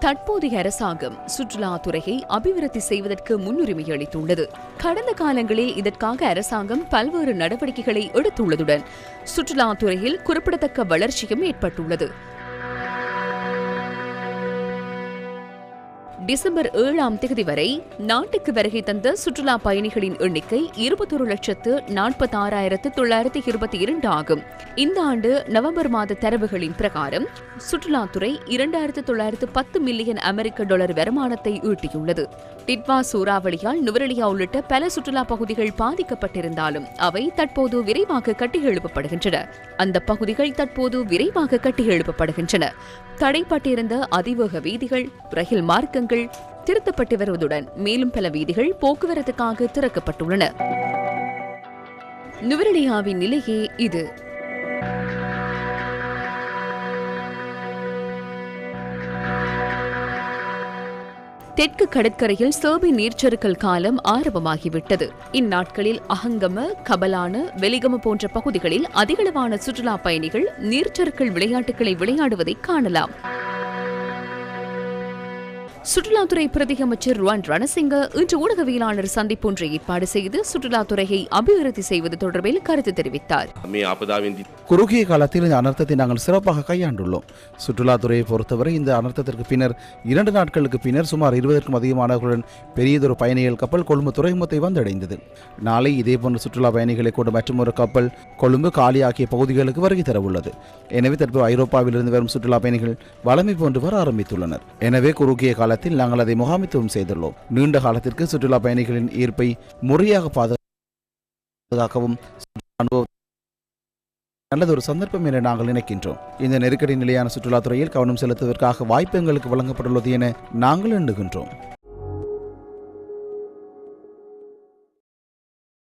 தற்போதைய அரசாங்கம் சுற்றுலாத்துறையை அபிவிருத்தி செய்வதற்கு முன்னுரிமை அளித்துள்ளது. கடந்த காலங்களில் இதற்காக அரசாங்கம் பல்வேறு நடவடிக்கைகளை எடுத்துள்ளதுடன் சுற்றுலாத்துறையில் குறிப்பிடத்தக்க வளர்ச்சியும் ஏற்பட்டுள்ளது. டிசம்பர் 7ஆம் தேதி வரை நாட்டுக்கு வருகை தந்த சுற்றுலா பயணிகளின் எண்ணிக்கை 21,46,922 ஆகும். இந்த ஆண்டு நவம்பர் மாத தரவுகளின் பிரகாரம் சுற்றுலாத்துறை 2,910 மில்லியன் அமெரிக்க டாலர் வருமானத்தை ஈட்டியுள்ளது. டிட்வா சூறாவளியால் நுவரெலியா உள்ளிட்ட பல சுற்றுலா பகுதிகள் பாதிக்கப்பட்டிருந்தாலும் அவை தற்போது விரைவாக கட்டியெழுப்பப்படுகின்றன. அந்த பகுதிகள் தற்போது விரைவாக கட்டியெழுப்பப்படுகின்றன. தடைப்பட்டிருந்த அதிவேக வீதிகள், ரயில் மார்க்கங்கள் திருத்தப்பட்டு வருவதுடன் மேலும் பல வீதிகள் போக்குவரத்துக்காக திறக்கப்பட்டுள்ளன. நுவரெலியாவின் நிலையே இது. தெற்கு கடற்கரையில் சேபி நீர்ச்சறுக்கல் காலம் ஆரம்பமாகிவிட்டது. இந்நாட்களில் அஹங்கம, கபலான, வெலிகம போன்ற பகுதிகளில் அதிகளவான சுற்றுலா பயணிகள் நீர்ச்சறுக்கல் விளையாட்டுகளை விளையாடுவதை காணலாம். சுற்றுலாத்துறை பிரதி அமைச்சர் ருவான் ரணசிங்க இன்று ஊடகவியலாளர் சந்திப்பொன்றை ஏற்பாடு செய்து சுற்றுலாத்துறையை அபிவிருத்தி செய்வது தொடர்பில் கருத்து தெரிவித்தார். குறுகிய காலத்தில் இந்த அனர்த்தத்தை நாங்கள் சிறப்பாக கையாண்டுள்ளோம். சுற்றுலாத்துறையை பொறுத்தவரை இந்த அனர்த்தத்திற்கு பின்னர் 2 நாட்களுக்கு பின்னர் சுமார் 20க்கும் அதிகமானவர்களுடன் பெரியதொரு பயணிகள் கப்பல் கொழும்பு துறைமுகத்தை வந்தடைந்தது. நாளை இதேபோன்ற சுற்றுலா பயணிகளை கொண்டு மற்றொரு கப்பல் கொழும்பு காலி ஆகிய பகுதிகளுக்கு வருகை தரவுள்ளது. எனவே தற்போது ஐரோப்பாவிலிருந்து வரும் சுற்றுலா பயணிகள் வளமை போன்று வர ஆரம்பித்துள்ளனர். எனவே குறுகிய காலத்தில் நாங்கள் அதை முகாமித்துவம் செய்துள்ளோம். நீண்ட காலத்திற்கு சுற்றுலா பயணிகளின் ஈர்ப்பை முறையாக பாதுகாக்கவும் நல்லதொரு சந்தர்ப்பம் என நாங்கள் நினைக்கின்றோம். இந்த நெருக்கடி நிலையான சுற்றுலாத்துறையில் கவனம் செலுத்துவதற்காக வாய்ப்பு எங்களுக்கு வழங்கப்பட்டுள்ளது என நாங்கள் எண்ணுகின்றோம்.